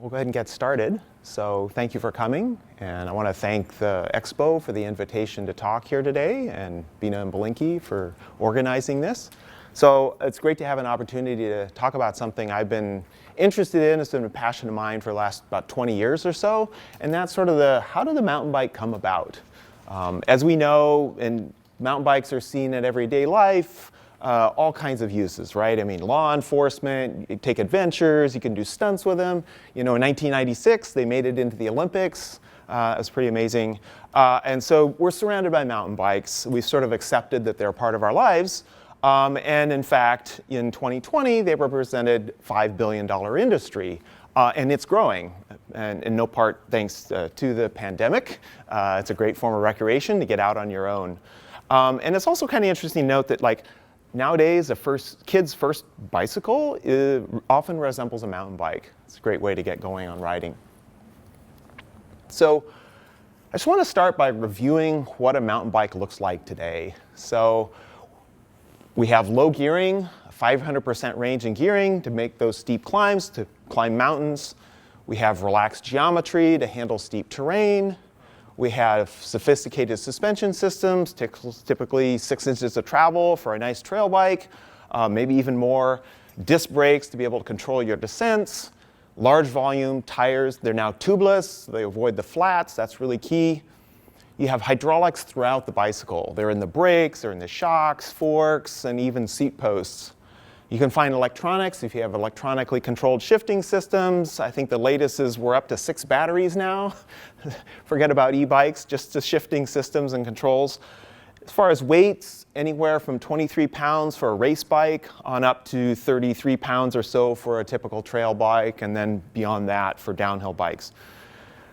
we'll go ahead and get started. So thank you for coming, and I want to thank the Expo for the invitation to talk here today, and Bina and Belinky for organizing this. So it's great to have an opportunity to talk about something I've been interested in. It's been a passion of mine for the last about 20 years or so, and that's sort of how did the mountain bike come about? As we know, and mountain bikes are seen in everyday life, all kinds of uses, right? I mean, law enforcement, you take adventures, you can do stunts with them. You know, in 1996, they made it into the Olympics. It was pretty amazing. And so we're surrounded by mountain bikes. We've sort of accepted that they're part of our lives. And in fact, in 2020, they represented a $5 billion industry. And it's growing, and in no part thanks to the pandemic. It's a great form of recreation to get out on your own. And it's also kind of interesting to note that, like, nowadays, a kid's first bicycle often resembles a mountain bike. It's a great way to get going on riding. So I just want to start by reviewing what a mountain bike looks like today. So we have low gearing, 500% range in gearing to make those steep climbs, to climb mountains. We have relaxed geometry to handle steep terrain. We have sophisticated suspension systems, typically 6 inches of travel for a nice trail bike, maybe even more. Disc brakes to be able to control your descents. Large volume tires, they're now tubeless. They avoid the flats, that's really key. You have hydraulics throughout the bicycle. They're in the brakes, they're in the shocks, forks, and even seat posts. You can find electronics if you have electronically controlled shifting systems. I think the latest is we're up to 6 batteries now. Forget about e-bikes, just the shifting systems and controls. As far as weights, anywhere from 23 pounds for a race bike on up to 33 pounds or so for a typical trail bike, and then beyond that for downhill bikes.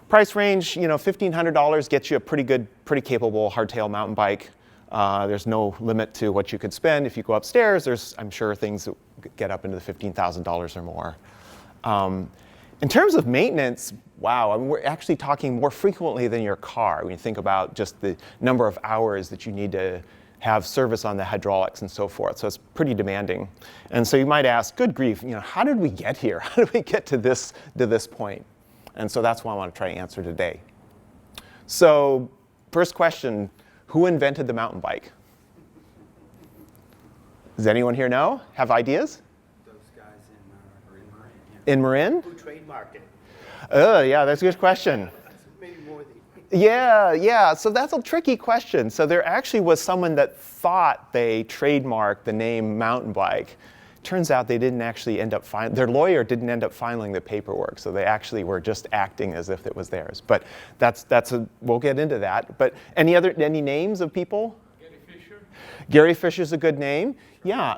Price range, you know, $1,500 gets you a pretty good, pretty capable hardtail mountain bike. There's no limit to what you could spend. If you go upstairs, there's, I'm sure, things that get up into the $15,000 or more. In terms of maintenance, wow, I mean, we're actually talking more frequently than your car when you think about just the number of hours that you need to have service on the hydraulics and so forth. So it's pretty demanding. And so you might ask, good grief, you know, how did we get here? How did we get to this point? And so that's what I want to try to answer today. So first question, who invented the mountain bike? Does anyone here know? Have ideas? Those guys in Marin. In Marin? Who trademarked it? Yeah, that's a good question. Maybe more than Yeah, so that's a tricky question. So there actually was someone that thought they trademarked the name mountain bike. Turns out they didn't actually end up their lawyer didn't end up filing the paperwork, so they actually were just acting as if it was theirs. But we'll get into that. But any names of people? Gary Fisher. Gary Fisher's a good name. Yeah.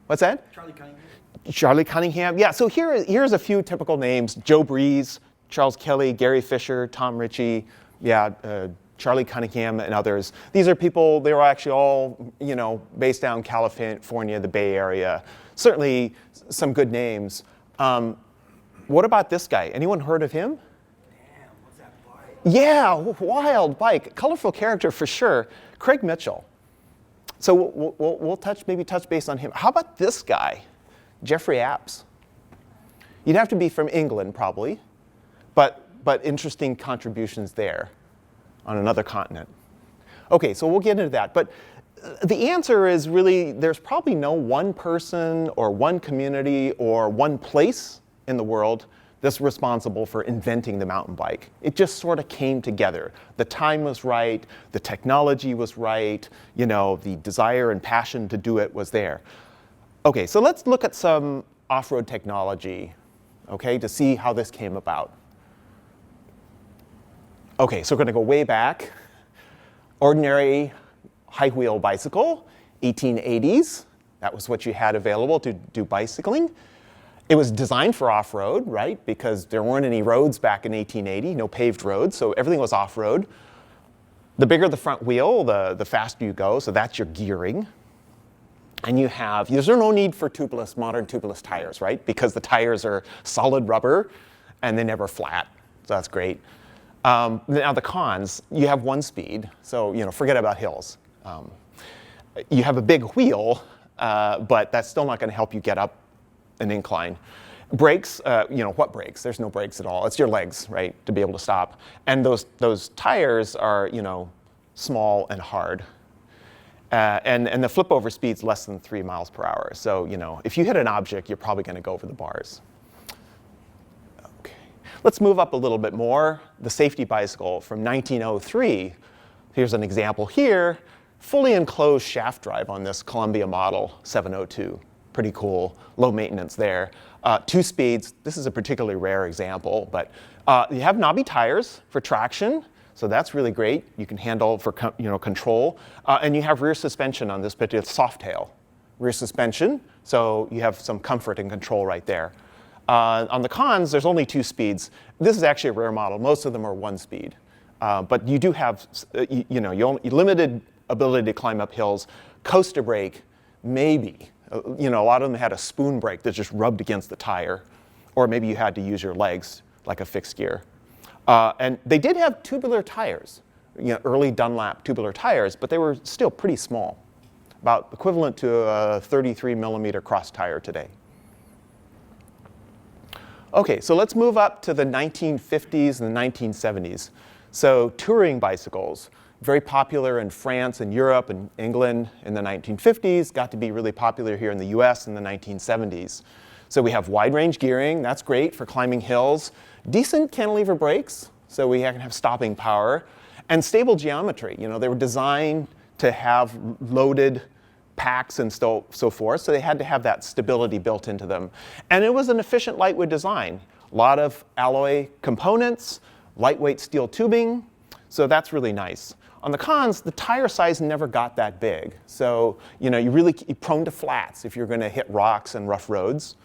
What's that? Charlie Cunningham. Charlie Cunningham. Yeah, so here's a few typical names. Joe Breeze, Charles Kelly, Gary Fisher, Tom Ritchie, Charlie Cunningham, and others. These are people, they were actually all, you know, based down in California, the Bay Area. Certainly some good names. What about this guy? Anyone heard of him? Damn, what's that bike? Yeah, wild bike. Colorful character for sure. Craig Mitchell. So we'll touch base on him. How about this guy? Jeffrey Apps. You'd have to be from England probably, but interesting contributions there on another continent. Okay, so we'll get into that. But the answer is really, there's probably no one person or one community or one place in the world that's responsible for inventing the mountain bike. It just sort of came together. The time was right, the technology was right, you know, the desire and passion to do it was there. Okay, so let's look at some off-road technology, okay, to see how this came about. Okay, so we're gonna go way back. Ordinary high wheel bicycle, 1880s. That was what you had available to do bicycling. It was designed for off-road, right? Because there weren't any roads back in 1880, no paved roads, so everything was off-road. The bigger the front wheel, the faster you go, so that's your gearing. And there's no need for modern tubeless tires, right? Because the tires are solid rubber and they never flat, so that's great. Now the cons, you have one speed, so forget about hills. You have a big wheel, but that's still not going to help you get up an incline. Brakes, what brakes? There's no brakes at all. It's your legs, right, to be able to stop. And those tires are, small and hard. And the flip over speed's less than 3 miles per hour. So, if you hit an object, you're probably going to go over the bars. Okay. Let's move up a little bit more. The safety bicycle from 1903. Here's an example here. Fully enclosed shaft drive on this Columbia model 702. Pretty cool. Low maintenance there. 2 speeds. This is a particularly rare example, but you have knobby tires for traction. So that's really great. You can handle for control. And you have rear suspension on this particular soft tail. Rear suspension, so you have some comfort and control right there. On the cons, there's only 2 speeds. This is actually a rare model. Most of them are 1 speed. But you do have limited ability to climb up hills. Coaster brake, maybe. A lot of them had a spoon brake that just rubbed against the tire. Or maybe you had to use your legs like a fixed gear. And they did have tubular tires, early Dunlap tubular tires, but they were still pretty small, about equivalent to a 33 millimeter cross tire today. Okay, so let's move up to the 1950s and the 1970s. So touring bicycles, very popular in France and Europe and England in the 1950s, got to be really popular here in the US in the 1970s. So we have wide range gearing, that's great for climbing hills. Decent cantilever brakes, so we can have stopping power. And stable geometry, they were designed to have loaded packs and so forth, so they had to have that stability built into them. And it was an efficient lightweight design. A lot of alloy components, lightweight steel tubing, so that's really nice. On the cons, the tire size never got that big. So, you're really prone to flats if you're going to hit rocks and rough roads.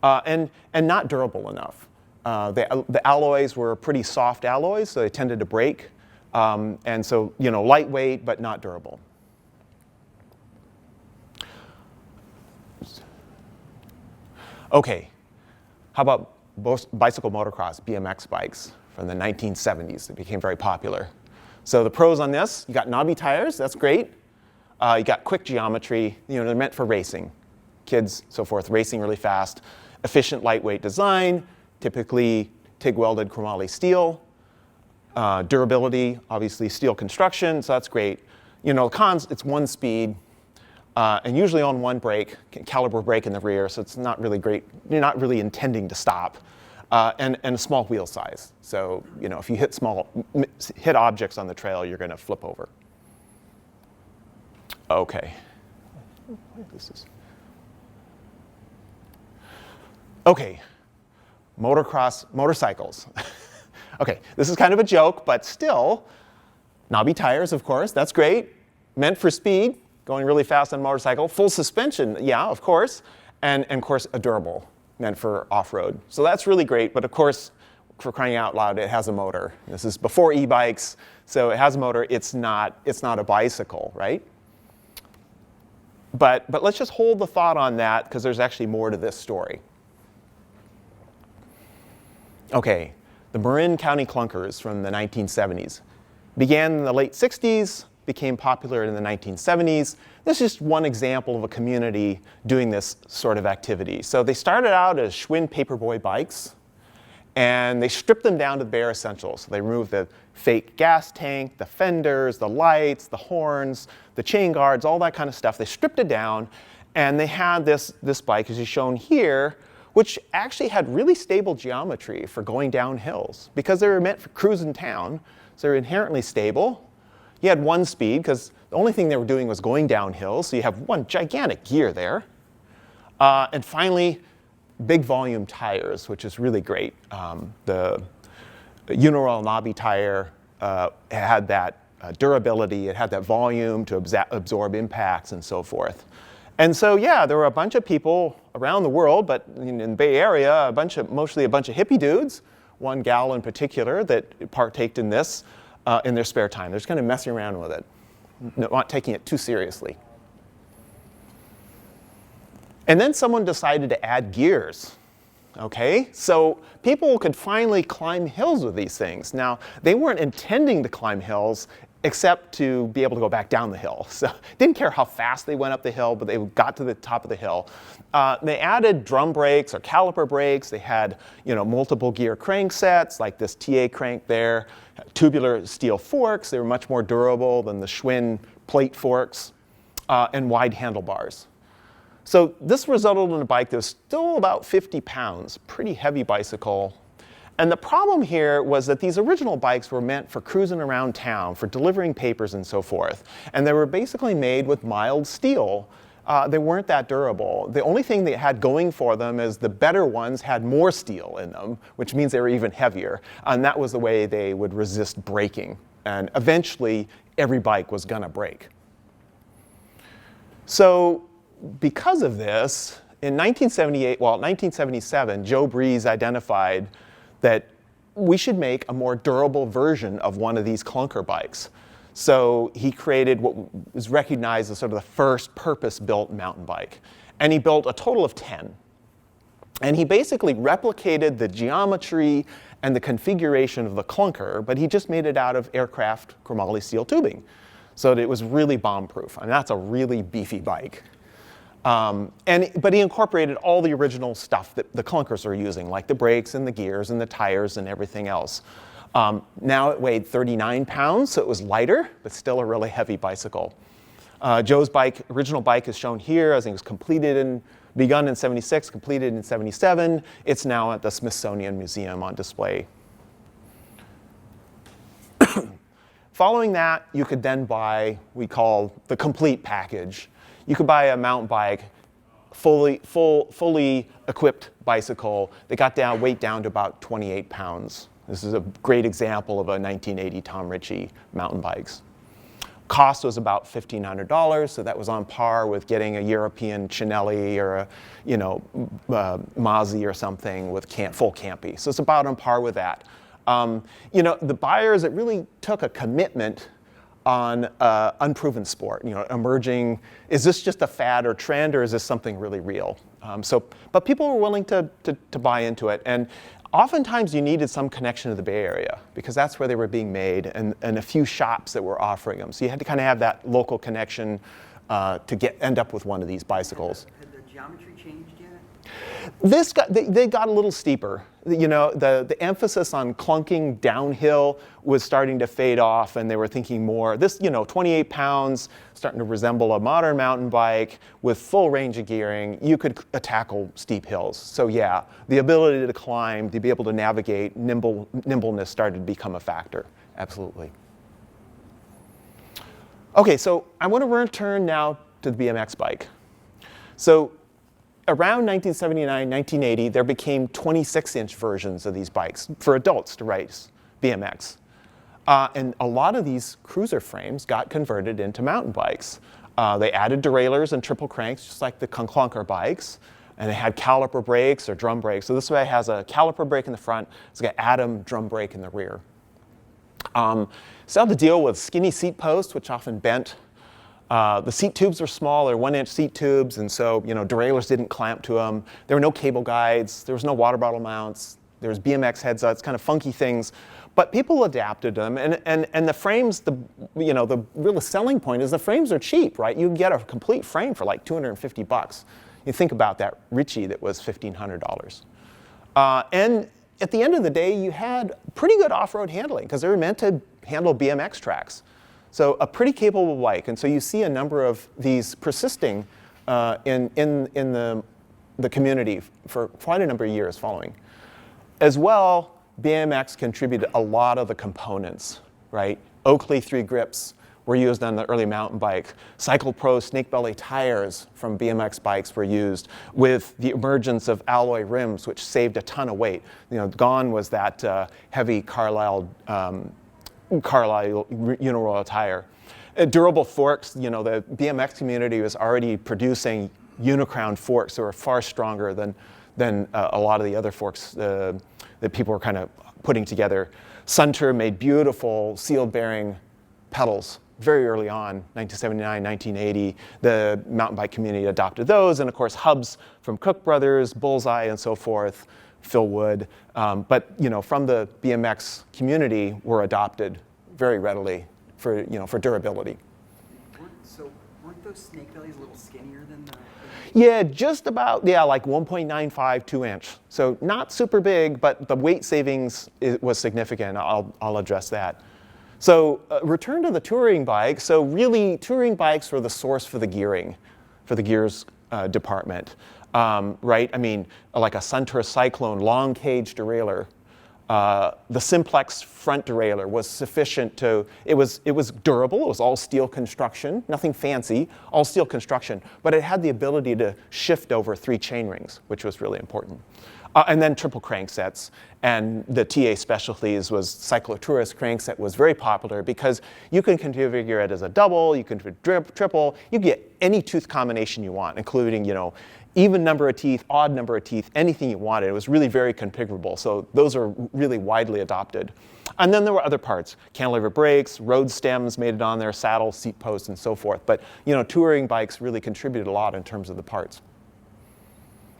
And not durable enough. The alloys were pretty soft alloys, so they tended to break. And so, lightweight, but not durable. Okay, how about bicycle motocross, BMX bikes from the 1970s? They became very popular. So the pros on this, you got knobby tires, that's great. You got quick geometry, they're meant for racing. Kids, so forth, racing really fast. Efficient lightweight design, typically TIG welded chromoly steel. Durability, obviously steel construction, so that's great. Cons, it's 1 speed, and usually on 1 brake, caliber brake in the rear, so it's not really great. You're not really intending to stop. And a small wheel size. So, if you hit objects on the trail, you're going to flip over. Okay. Okay, motorcycles. Okay, this is kind of a joke, but still, knobby tires, of course, that's great. Meant for speed, going really fast on a motorcycle. Full suspension, yeah, of course. And of course, a durable, meant for off-road. So that's really great, but of course, for crying out loud, it has a motor. This is before e-bikes, so it has a motor. It's not a bicycle, right? But let's just hold the thought on that, because there's actually more to this story. Okay, the Marin County clunkers from the 1970s. Began in the late 60s, became popular in the 1970s. This is just one example of a community doing this sort of activity. So they started out as Schwinn Paperboy bikes, and they stripped them down to the bare essentials. So they removed the fake gas tank, the fenders, the lights, the horns, the chain guards, all that kind of stuff. They stripped it down, and they had this bike, as is shown here, which actually had really stable geometry for going down hills because they were meant for cruising town, so they're inherently stable. You had 1 speed because the only thing they were doing was going downhill, so you have 1 gigantic gear there. And finally, big volume tires, which is really great. The Uniroyal knobby tire had that durability, it had that volume to absorb impacts and so forth. And so, yeah, there were a bunch of people around the world, but in the Bay Area, mostly a bunch of hippie dudes, 1 gal in particular that partaked in this in their spare time. They're just kind of messing around with it, not taking it too seriously. And then someone decided to add gears. Okay, so people could finally climb hills with these things. Now, they weren't intending to climb hills except to be able to go back down the hill. So didn't care how fast they went up the hill, but they got to the top of the hill. They added drum brakes or caliper brakes. They had multiple gear cranksets like this TA crank there, tubular steel forks. They were much more durable than the Schwinn plate forks, and wide handlebars. So this resulted in a bike that was still about 50 pounds, pretty heavy bicycle. And the problem here was that these original bikes were meant for cruising around town, for delivering papers and so forth. And they were basically made with mild steel. They weren't that durable. The only thing they had going for them is the better ones had more steel in them, which means they were even heavier. And that was the way they would resist braking. And eventually, every bike was gonna break. So because of this, in 1977, Joe Breeze identified that we should make a more durable version of one of these clunker bikes. So he created what was recognized as sort of the first purpose-built mountain bike. And he built a total of 10. And he basically replicated the geometry and the configuration of the clunker, but he just made it out of aircraft chromoly steel tubing. So that it was really bomb-proof. I mean, that's a really beefy bike. But he incorporated all the original stuff that the clunkers are using, like the brakes and the gears and the tires and everything else. Now it weighed 39 pounds, so it was lighter, but still a really heavy bicycle. Joe's original bike is shown here. I think it was begun in 76, completed in 77. It's now at the Smithsonian Museum on display. Following that, you could then buy, we call the complete package. You could buy a mountain bike, fully equipped bicycle that got weight down to about 28 pounds. This is a great example of a 1980 Tom Ritchie mountain bikes. Cost was about $1,500, so that was on par with getting a European Cinelli or a Mazzi or something with full campy. So it's about on par with that. The buyers, it really took a commitment on unproven sport, emerging. Is this just a fad or trend, or is this something really real? But people were willing to buy into it, and oftentimes you needed some connection to the Bay Area because that's where they were being made, and a few shops that were offering them. So you had to kind of have that local connection to end up with one of these bicycles. Had the geometry changed yet? They got a little steeper. The emphasis on clunking downhill was starting to fade off, and they were thinking more, 28 pounds, starting to resemble a modern mountain bike with full range of gearing. You could tackle steep hills. So yeah, the ability to climb, to be able to navigate, nimbleness started to become a factor. Absolutely. Okay, so I want to return now to the BMX bike. So around 1979, 1980, there became 26-inch versions of these bikes for adults to race BMX. And a lot of these cruiser frames got converted into mountain bikes. They added derailleurs and triple cranks, just like the clunker bikes. And they had caliper brakes or drum brakes. So this way it has a caliper brake in the front. It's got Atom drum brake in the rear. Still had to deal with skinny seat posts, which often bent. The seat tubes were small, they're 1-inch seat tubes, and so derailleurs didn't clamp to them. There were no cable guides, there was no water bottle mounts, there was BMX headsets, kind of funky things, but people adapted them. And the frames, the real selling point is the frames are cheap, right? You can get a complete frame for like $250. You think about that Ritchie that was $1,500. And at the end of the day, you had pretty good off-road handling because they were meant to handle BMX tracks. So a pretty capable bike, and so you see a number of these persisting in the community for quite a number of years following. As well, BMX contributed a lot of the components, right? Oakley 3 grips were used on the early mountain bike. Cycle Pro snake belly tires from BMX bikes were used with the emergence of alloy rims, which saved a ton of weight. Gone was that heavy Carlisle Uniroyal tire. Durable forks, the BMX community was already producing Unicrown forks that were far stronger than a lot of the other forks that people were kind of putting together. Sunter made beautiful sealed bearing pedals very early on, 1979, 1980. The mountain bike community adopted those, and of course hubs from Cook Brothers, Bullseye, and so forth, Phil Wood. But from the BMX community were adopted very readily for durability. Weren't those snake bellies a little skinnier than the? Yeah, just about, like 1.95, 2 inch. So not super big, but the weight savings was significant. I'll address that. So return to the touring bike. So really, touring bikes were the source for the gears department, right? I mean, like a Suntour Cyclone long cage derailleur. The Simplex front derailleur was sufficient to, it was durable, it was all steel construction, nothing fancy, all steel construction, but it had the ability to shift over 3 chain rings, which was really important. And then triple cranksets, and the TA Specialties was cyclotourist crankset was very popular because you can configure it as a double, you can triple, you can get any tooth combination you want, including, even number of teeth, odd number of teeth, anything you wanted. It was really very configurable. So those are really widely adopted. And then there were other parts, cantilever brakes, road stems made it on there, saddle, seat posts, and so forth. But touring bikes really contributed a lot in terms of the parts.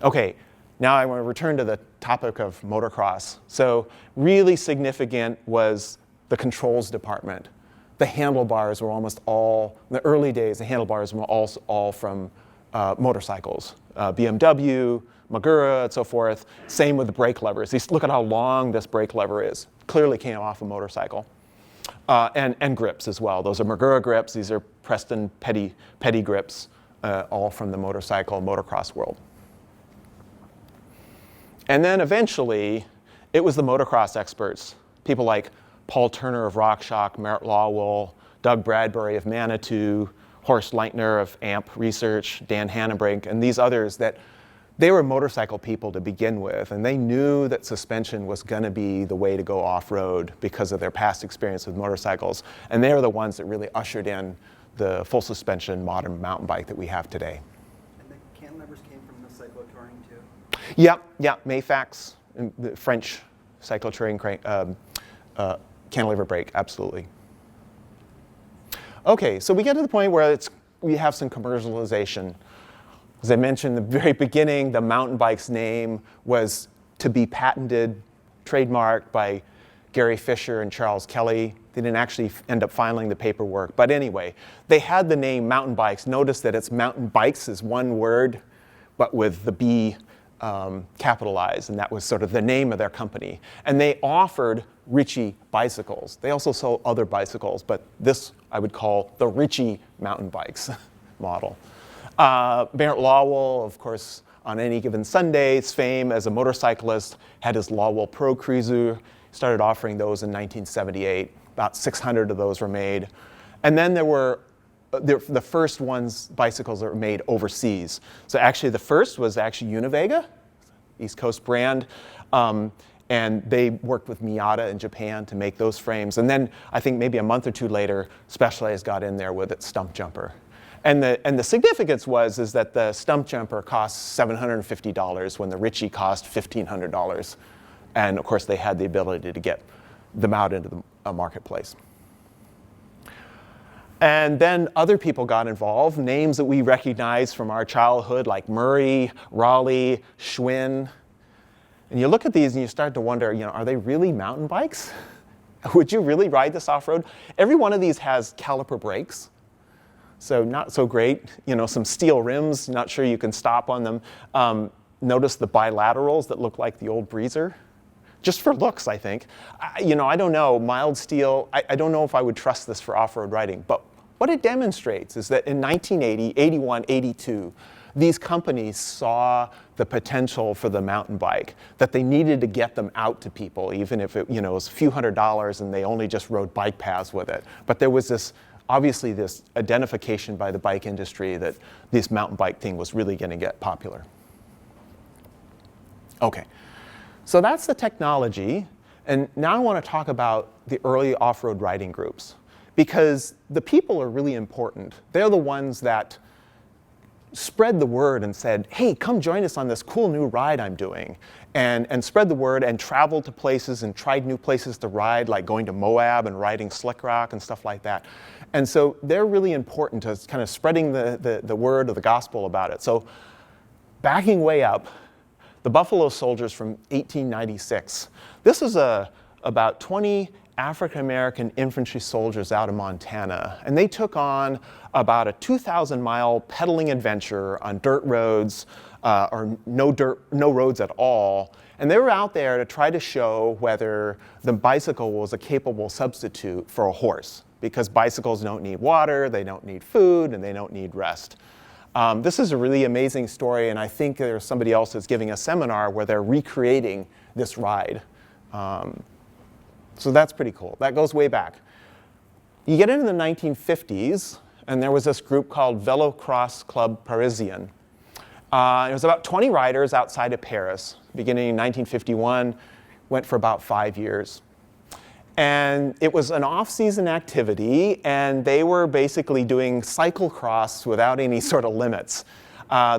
Okay, now I want to return to the topic of motocross. So really significant was the controls department. The handlebars were almost all, in the early days, the handlebars were all from motorcycles. BMW, Magura, and so forth. Same with the brake levers. Look at how long this brake lever is. Clearly came off a motorcycle. And grips as well. Those are Magura grips. These are Preston Petty grips, all from the motocross world. And then eventually, it was the motocross experts. People like Paul Turner of RockShox, Merritt Lawwell, Doug Bradbury of Manitou, Horst Leitner of AMP Research, Dan Hannenbrink, and these others that they were motorcycle people to begin with, and they knew that suspension was going to be the way to go off-road because of their past experience with motorcycles. And they were the ones that really ushered in the full suspension modern mountain bike that we have today. And the cantilevers came from the cyclotouring too? Yeah, Mayfax, the French cyclotouring cantilever brake, absolutely. Okay, so we get to the point where we have some commercialization. As I mentioned in the very beginning, the mountain bike's name was to be patented, trademarked by Gary Fisher and Charles Kelly. They didn't actually end up filing the paperwork. But anyway, they had the name mountain bikes. Notice that it's mountain bikes is one word, but with the B capitalized, and that was sort of the name of their company. And they offered Ritchie bicycles. They also sold other bicycles, but this I would call the Ritchie mountain bikes model. Merritt Lawwell, of course, on any given Sunday's fame as a motorcyclist, had his Lawwell Pro Cruiser, started offering those in 1978. About 600 of those were made. And then there were the first bicycles that were made overseas. So actually the first was actually Univega, East Coast brand. And they worked with Miyata in Japan to make those frames. And then I think maybe a month or two later, Specialized got in there with its stump jumper. And the significance is that the stump jumper cost $750 when the Ritchie cost $1,500. And of course, they had the ability to get them out into the marketplace. And then other people got involved, names that we recognize from our childhood, like Murray, Raleigh, Schwinn. And you look at these and you start to wonder, are they really mountain bikes? Would you really ride this off-road? Every one of these has caliper brakes. So not so great, some steel rims, not sure you can stop on them. Notice the bilaterals that look like the old Breezer. Just for looks, I think. I don't know, mild steel, I don't know if I would trust this for off-road riding, but what it demonstrates is that in 1980, 81, 82, these companies saw the potential for the mountain bike, that they needed to get them out to people, even if it was a few $100s and they only just rode bike paths with it. But there was obviously this identification by the bike industry that this mountain bike thing was really going to get popular. Okay, so that's the technology. And now I want to talk about the early off-road riding groups, because the people are really important. They're the ones that spread the word and said, hey, come join us on this cool new ride I'm doing. And spread the word and traveled to places and tried new places to ride, like going to Moab and riding Slick Rock and stuff like that. And so they're really important to kind of spreading the word of the gospel about it. So backing way up, the Buffalo Soldiers from 1896. This is about 20 African-American infantry soldiers out of Montana, and they took on about a 2,000-mile pedaling adventure on dirt roads, or no roads at all. And they were out there to try to show whether the bicycle was a capable substitute for a horse, because bicycles don't need water, they don't need food, and they don't need rest. This is a really amazing story, and I think there's somebody else that's giving a seminar where they're recreating this ride. So that's pretty cool. That goes way back. You get into the 1950s, and there was this group called Vélo Cross Club Parisien. It was about 20 riders outside of Paris, beginning in 1951, went for about 5 years. And it was an off-season activity, and they were basically doing cyclocross without any sort of limits.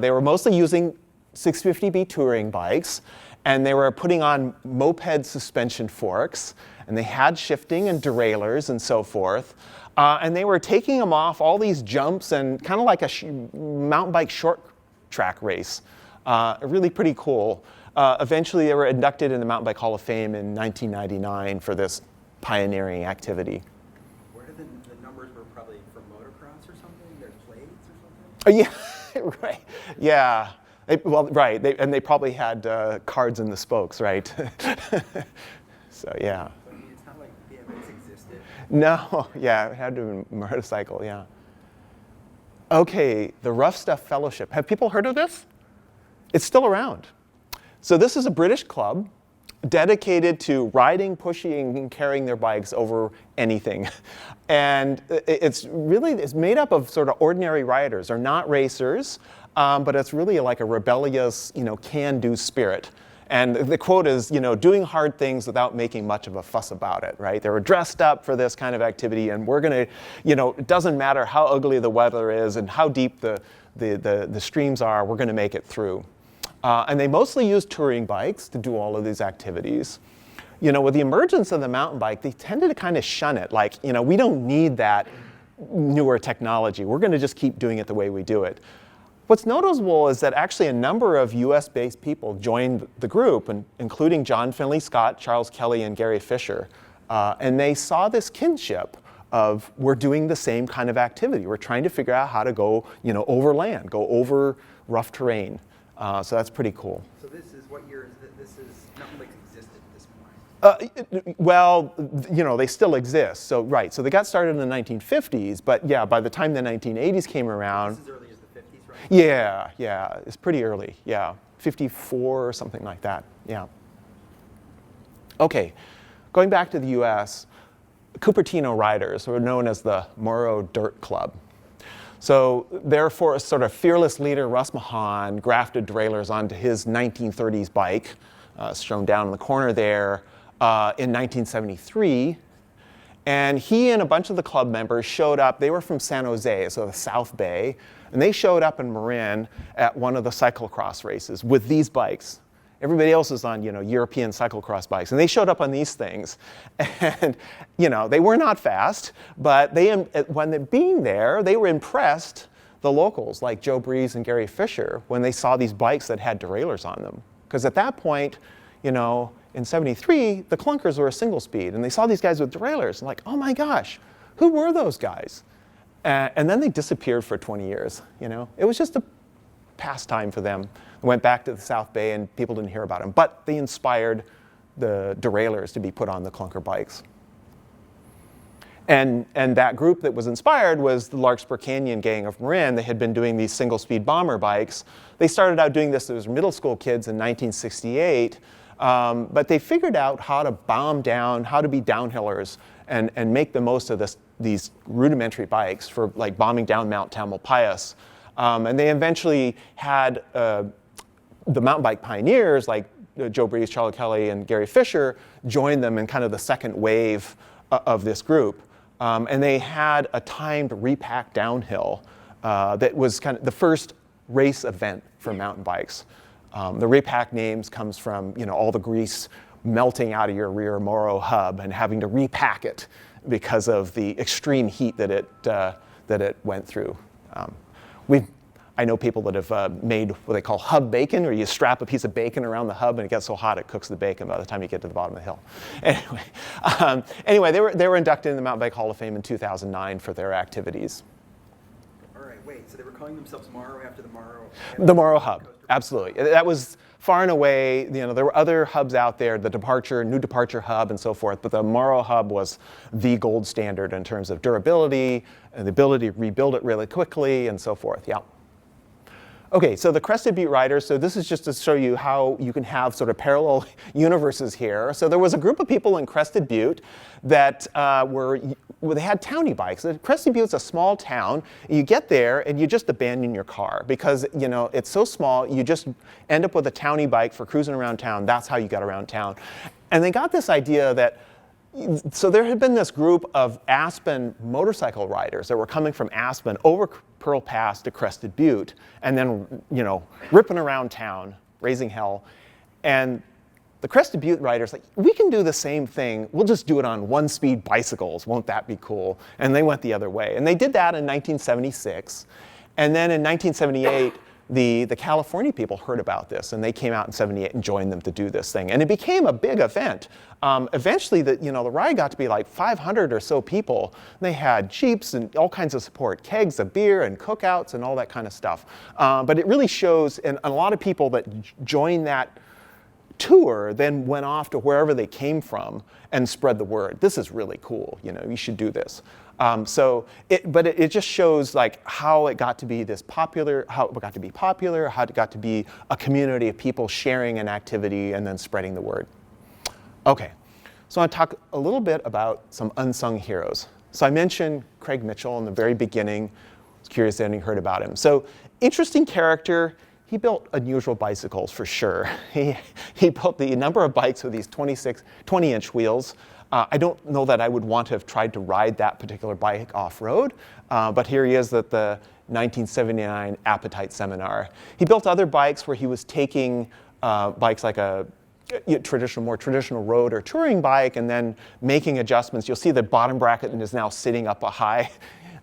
They were mostly using 650B touring bikes, and they were putting on moped suspension forks, and they had shifting and derailleurs and so forth. And they were taking them off all these jumps and kind of like a mountain bike short track race. Really pretty cool. Eventually they were inducted in the Mountain Bike Hall of Fame in 1999 for this pioneering activity. Where did the numbers were probably from motocross or something? There's plates or something? Yeah, right. Yeah. Right. And they probably had cards in the spokes, right? So yeah. But I mean, it's not like BMX existed. No. Yeah, it had to have been a motorcycle. Yeah. Okay, the Rough Stuff Fellowship. Have people heard of this? It's still around. So this is a British club dedicated to riding, pushing, and carrying their bikes over anything. And it's made up of sort of ordinary riders. They're not racers, but it's really like a rebellious, can-do spirit. And the quote is, doing hard things without making much of a fuss about it, right? They were dressed up for this kind of activity, and we're gonna, it doesn't matter how ugly the weather is and how deep the streams are, we're gonna make it through. And they mostly use touring bikes to do all of these activities. With the emergence of the mountain bike, they tended to kind of shun it. Like, we don't need that newer technology. We're gonna just keep doing it the way we do it. What's noticeable is that actually a number of US-based people joined the group, including John Finley Scott, Charles Kelly, and Gary Fisher. And they saw this kinship of, we're doing the same kind of activity. We're trying to figure out how to go, over land, go over rough terrain. So that's pretty cool. So this is what year is that? This is mountain bikes existed at this point. Well, they still exist. So right, so they got started in the 1950s, but yeah, by the time the 1980s came around. This is early as the 50s, right? Yeah, it's pretty early. Yeah, 54 or something like that. Yeah. Okay, going back to the U.S., Cupertino riders were known as the Morrow Dirt Club. So therefore, a sort of fearless leader, Russ Mahan, grafted derailleurs onto his 1930s bike, shown down in the corner there, in 1973. And he and a bunch of the club members showed up. They were from San Jose, so the South Bay, and they showed up in Marin at one of the cyclocross races with these bikes. Everybody else is on, European cyclocross bikes, and they showed up on these things. And, they were not fast, but when they're being there, they were impressed, the locals like Joe Breeze and Gary Fisher, when they saw these bikes that had derailleurs on them. Because at that point, in 73, the clunkers were a single speed, and they saw these guys with derailleurs, and like, oh my gosh, who were those guys? And then they disappeared for 20 years, It was just a pastime for them. They went back to the South Bay, and people didn't hear about them. But they inspired the derailleurs to be put on the clunker bikes. And that group that was inspired was the Larkspur Canyon gang of Marin. They had been doing these single-speed bomber bikes. They started out doing this as middle school kids in 1968, but they figured out how to bomb down, how to be downhillers, and make the most of these rudimentary bikes for like bombing down Mount Tamalpais. And they eventually had the mountain bike pioneers like Joe Breeze, Charlie Kelly, and Gary Fisher join them in kind of the second wave of this group. And they had a timed repack downhill that was kind of the first race event for mountain bikes. The repack names comes from all the grease melting out of your rear Morrow hub and having to repack it because of the extreme heat that it went through. I know people that have made what they call hub bacon, where you strap a piece of bacon around the hub and it gets so hot it cooks the bacon by the time you get to the bottom of the hill. Anyway, they were inducted in the Mountain Bike Hall of Fame in 2009 for their activities. All right, wait, so they were calling themselves Morrow after the Morrow? The Morrow Hub, absolutely. That was far and away, there were other hubs out there, the New Departure Hub and so forth, but the Morrow Hub was the gold standard in terms of durability and the ability to rebuild it really quickly and so forth, yeah. Okay, so the Crested Butte Riders, so this is just to show you how you can have sort of parallel universes here. So there was a group of people in Crested Butte that they had townie bikes. Crested Butte's a small town. You get there and you just abandon your car because it's so small, you just end up with a townie bike for cruising around town. That's how you got around town. And they got this idea that, so there had been this group of Aspen motorcycle riders that were coming from Aspen over Pearl Pass to Crested Butte and then, ripping around town, raising hell. And the Crested Butte riders, like, we can do the same thing. We'll just do it on one-speed bicycles. Won't that be cool? And they went the other way. And they did that in 1976. And then in 1978, the California people heard about this, and they came out in 78 and joined them to do this thing. And it became a big event. Eventually, the ride got to be like 500 or so people. They had Jeeps and all kinds of support, kegs of beer and cookouts and all that kind of stuff. But it really shows, and a lot of people that joined that tour then went off to wherever they came from and spread the word. This is really cool, you should do this. But it just shows like how it got to be this popular, how it got to be a community of people sharing an activity and then spreading the word. Okay, so I want to talk a little bit about some unsung heroes. So I mentioned Craig Mitchell in the very beginning. I was curious if anyone heard about him. So interesting character. He built unusual bicycles for sure. He built the number of bikes with these 20-inch wheels. I don't know that I would want to have tried to ride that particular bike off-road, but here he is at the 1979 Appetite Seminar. He built other bikes where he was taking bikes like a more traditional road or touring bike and then making adjustments. You'll see the bottom bracket is now sitting up a high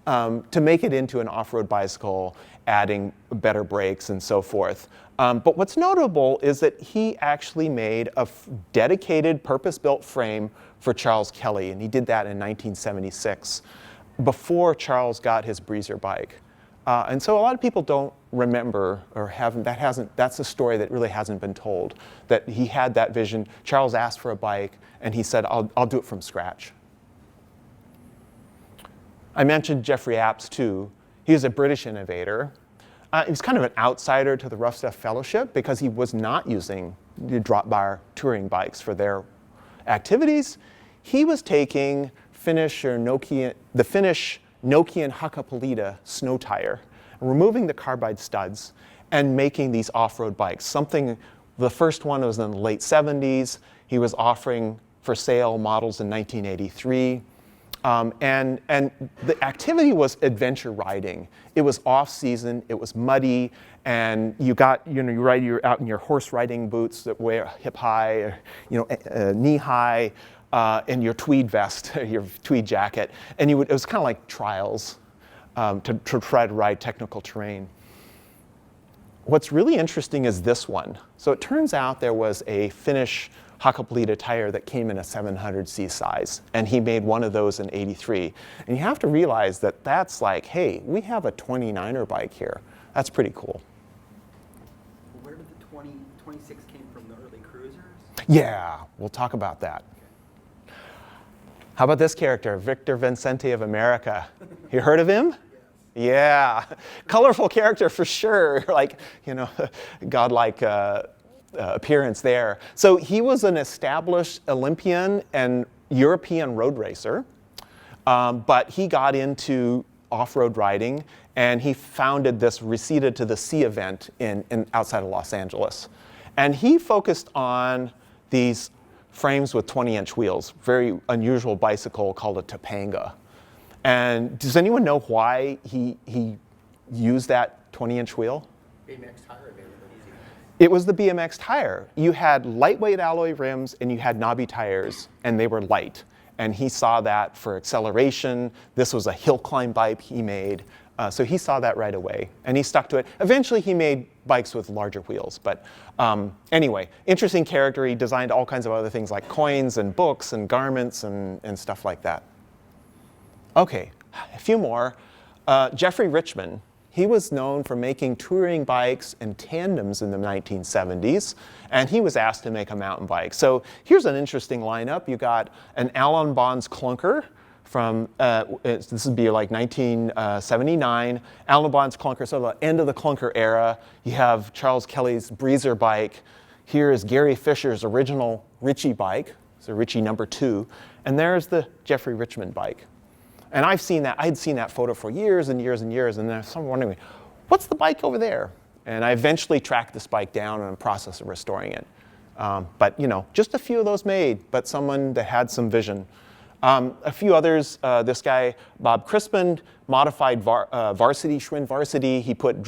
to make it into an off-road bicycle, adding better brakes and so forth. But what's notable is that he actually made a dedicated purpose-built frame for Charles Kelly, and he did that in 1976, before Charles got his Breezer bike. And so a lot of people don't remember or that's a story that really hasn't been told, that he had that vision. Charles asked for a bike, and he said, I'll do it from scratch. I mentioned Jeffrey Apps too. He was a British innovator. He was kind of an outsider to the Rough Stuff Fellowship because he was not using the drop bar touring bikes for their activities. He was taking the Finnish Nokian Hakkapeliitta snow tire, removing the carbide studs and making these off-road bikes. The first one was in the late 70s. He was offering for sale models in 1983. And the activity was adventure riding. It was off-season, it was muddy, and you're out in your horse riding boots that weigh hip high, knee high, and your tweed vest, your tweed jacket, and it was kind of like trials to try to ride technical terrain. What's really interesting is this one. So it turns out there was a Finnish Hakkapeliitta tire that came in a 700C size, and he made one of those in '83. And you have to realize that that's like, hey, we have a 29er bike here. That's pretty cool. Where did the 26 came from, the early cruisers? Yeah, we'll talk about that. How about this character, Victor Vincente of America? You heard of him? Yeah, colorful character for sure, godlike appearance there. So he was an established Olympian and European road racer, but he got into off-road riding, and he founded this Receded to the Sea event outside of Los Angeles. And he focused on these frames with 20-inch wheels, very unusual bicycle called a Topanga. And does anyone know why he used that 20-inch wheel? BMX tire availability. It was the BMX tire. You had lightweight alloy rims and you had knobby tires, and they were light. And he saw that for acceleration. This was a hill climb bike he made. So he saw that right away, and he stuck to it. Eventually, he made bikes with larger wheels. But anyway, interesting character. He designed all kinds of other things like coins and books and garments and stuff like that. Okay, a few more. Jeffrey Richman. He was known for making touring bikes and tandems in the 1970s, and he was asked to make a mountain bike. So here's an interesting lineup. You got an Alan Bond's clunker from, this would be like 1979. Alan Bond's clunker, so the end of the clunker era. You have Charles Kelly's Breezer bike. Here is Gary Fisher's original Ritchie bike, so Ritchie number 2. And there's the Jeffrey Richman bike. And I'd seen that photo for years and years and years, and then someone wondering, what's the bike over there? And I eventually tracked this bike down and I'm in the process of restoring it. But just a few of those made, but someone that had some vision. A few others, this guy, Bob Crispin, modified Varsity, Schwinn Varsity. He put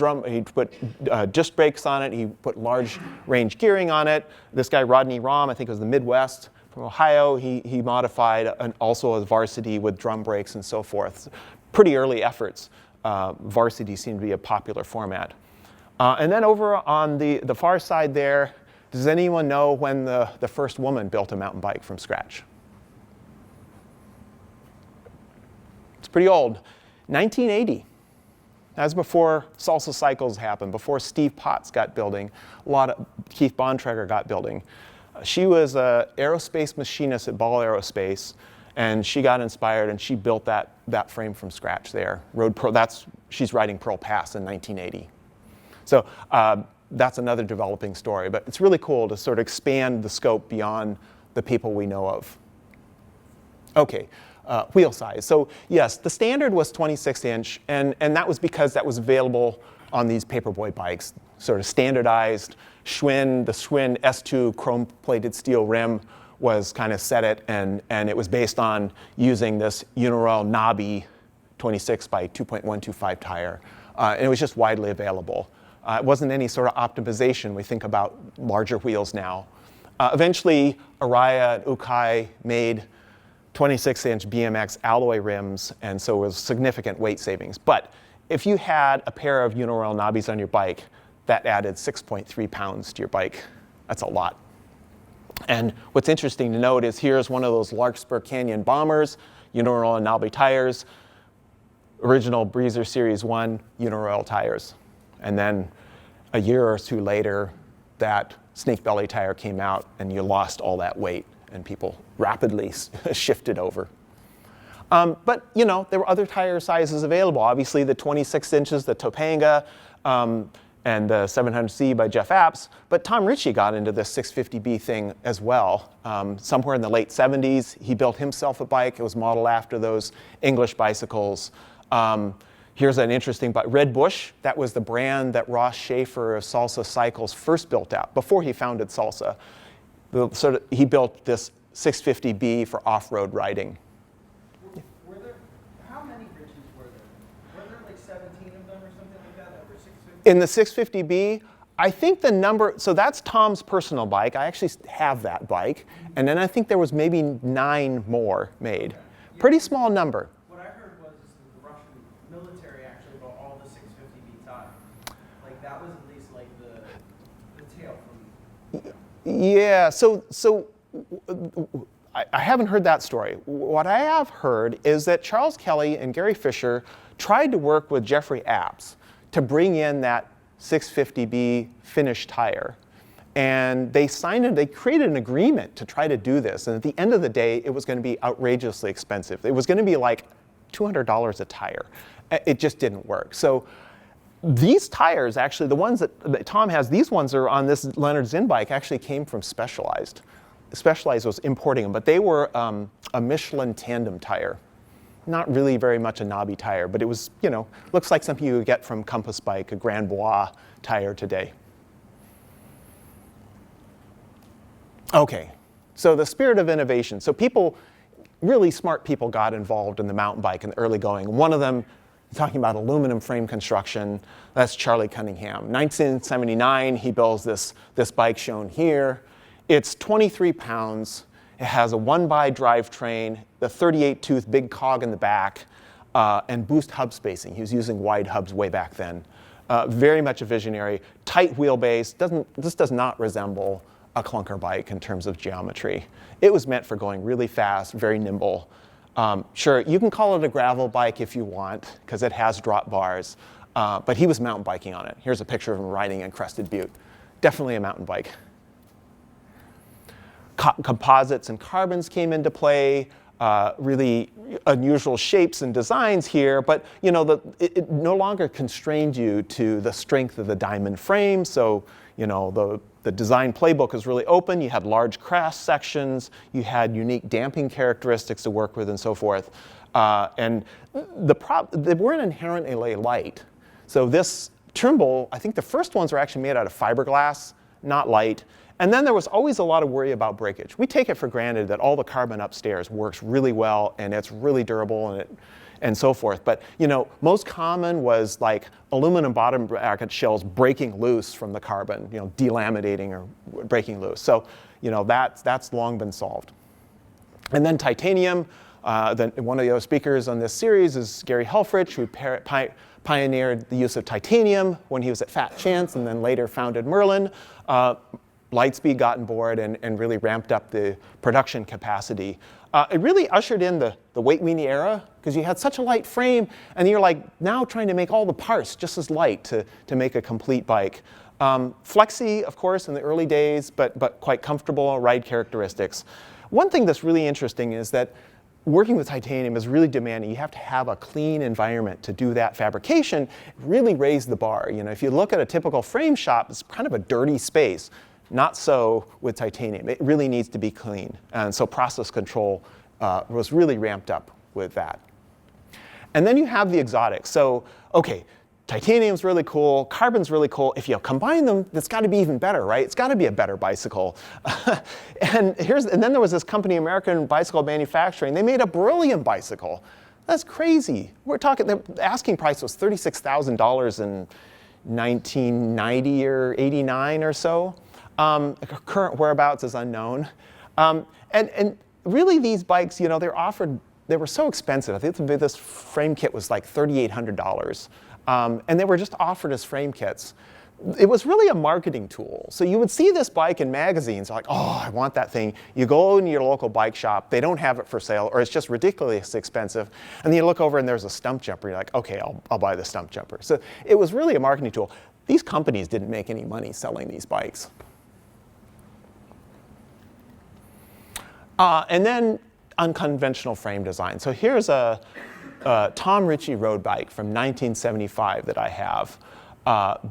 disc brakes on it. He put large range gearing on it. This guy, Rodney Rahm, I think it was the Midwest, from Ohio, he modified also a Varsity with drum brakes and so forth. Pretty early efforts. Varsity seemed to be a popular format. And then over on the far side there, does anyone know when the first woman built a mountain bike from scratch? It's pretty old. 1980. That was before Salsa Cycles happened, before Steve Potts got building, Keith Bontrager got building. She was an aerospace machinist at Ball Aerospace, and she got inspired and she built that frame from scratch there. She's riding Pearl Pass in 1980. So that's another developing story, but it's really cool to sort of expand the scope beyond the people we know of. Okay, wheel size. So yes, the standard was 26-inch, and that was because that was available on these paperboy bikes, sort of standardized. The Schwinn S2 chrome-plated steel rim was kind of set it, and it was based on using this Uniroyal Knobby 26 by 2.125 tire. And it was just widely available. It wasn't any sort of optimization. We think about larger wheels now. Eventually, Araya and Ukai made 26-inch BMX alloy rims, and so it was significant weight savings. But if you had a pair of Uniroyal Knobbies on your bike, that added 6.3 pounds to your bike. That's a lot. And what's interesting to note is here's one of those Larkspur Canyon bombers, Uniroyal Knobby tires, original Breezer Series 1 Uniroyal tires. And then a year or two later, that snake belly tire came out and you lost all that weight and people rapidly shifted over. But there were other tire sizes available. Obviously the 26 inches, the Topanga, and the 700C by Jeff Apps, but Tom Ritchie got into this 650B thing as well. Somewhere in the late 70s, he built himself a bike. It was modeled after those English bicycles. Here's an interesting bike, Red Bush. That was the brand that Ross Schaefer of Salsa Cycles first built out, before he founded Salsa. He built this 650B for off-road riding. How many Ritchies were there? Were there like 17 of them or something like that were 650? In the 650B, I think the number, so that's Tom's personal bike. I actually have that bike. And then I think there was maybe 9 more made. Pretty small number. What I heard was the Russian military actually bought all the 650B time. Like that was at least like the tale from. Yeah, so I haven't heard that story. What I have heard is that Charles Kelly and Gary Fisher tried to work with Jeffrey Apps to bring in that 650B finished tire. And they created an agreement to try to do this. And at the end of the day, it was going to be outrageously expensive. It was going to be like $200 a tire. It just didn't work. So these tires, actually, the ones that Tom has, these ones are on this Leonard Zinn bike, actually came from Specialized. Specialized was importing them, but they were a Michelin tandem tire. Not really very much a knobby tire, but it was, looks like something you would get from Compass Bike, a Grand Bois tire today. Okay, so the spirit of innovation. So really smart people got involved in the mountain bike in the early going. One of them, talking about aluminum frame construction, that's Charlie Cunningham. 1979, he builds this bike shown here. It's 23 pounds. It has a 1x drivetrain, the 38-tooth big cog in the back. and boost hub spacing. He was using wide hubs way back then. Very much a visionary. Tight wheelbase. This does not resemble a clunker bike in terms of geometry. It was meant for going really fast, very nimble. Sure, you can call it a gravel bike if you want, because it has drop bars, but he was mountain biking on it. Here's a picture of him riding in Crested Butte. Definitely a mountain bike. Composites and carbons came into play. Really unusual shapes and designs here, but it no longer constrained you to the strength of the diamond frame. So the design playbook is really open. You had large cross sections. You had unique damping characteristics to work with, and so forth. And they weren't inherently light. So this Trimble, I think the first ones were actually made out of fiberglass, not light. And then there was always a lot of worry about breakage. We take it for granted that all the carbon upstairs works really well and it's really durable and so forth. But most common was like aluminum bottom bracket shells breaking loose from the carbon, delaminating or breaking loose. So that's long been solved. And then titanium. One of the other speakers on this series is Gary Helfrich, who pioneered the use of titanium when he was at Fat Chance and then later founded Merlin. Lightspeed got on board and really ramped up the production capacity. It really ushered in the weight weenie era, because you had such a light frame, and you're like now trying to make all the parts just as light to make a complete bike. Flexy, of course, in the early days, but quite comfortable ride characteristics. One thing that's really interesting is that working with titanium is really demanding. You have to have a clean environment to do that fabrication. It really raised the bar. If you look at a typical frame shop, it's kind of a dirty space. Not so with titanium. It really needs to be clean. And so process control was really ramped up with that. And then you have the exotics. So, okay, titanium's really cool, carbon's really cool. If you combine them, it's got to be even better, right? It's got to be a better bicycle. and then there was this company, American Bicycle Manufacturing. They made a beryllium bicycle. That's crazy. We're talking, the asking price was $36,000 in 1990 or 89 or so. Current whereabouts is unknown. And really these bikes, they were so expensive. I think this frame kit was like $3,800. And they were just offered as frame kits. It was really a marketing tool. So you would see this bike in magazines, like, oh, I want that thing. You go into your local bike shop, they don't have it for sale, or it's just ridiculously expensive. And then you look over and there's a stump jumper. You're like, okay, I'll buy the stump jumper. So it was really a marketing tool. These companies didn't make any money selling these bikes. And then unconventional frame design. So here's a Tom Ritchie road bike from 1975 that I have.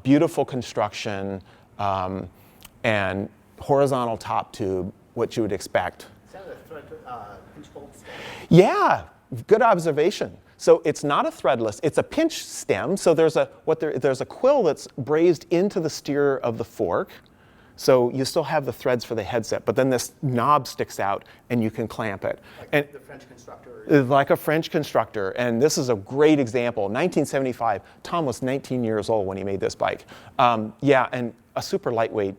Beautiful construction and horizontal top tube, what you would expect. Is that a thread pinch bolt stem? Yeah, good observation. So it's not a threadless, it's a pinch stem. So there's a quill that's brazed into the steer of the fork. So you still have the threads for the headset, but then this knob sticks out and you can clamp it. Like the French constructor? Like a French constructor. And this is a great example. 1975, Tom was 19 years old when he made this bike. Yeah, and a super lightweight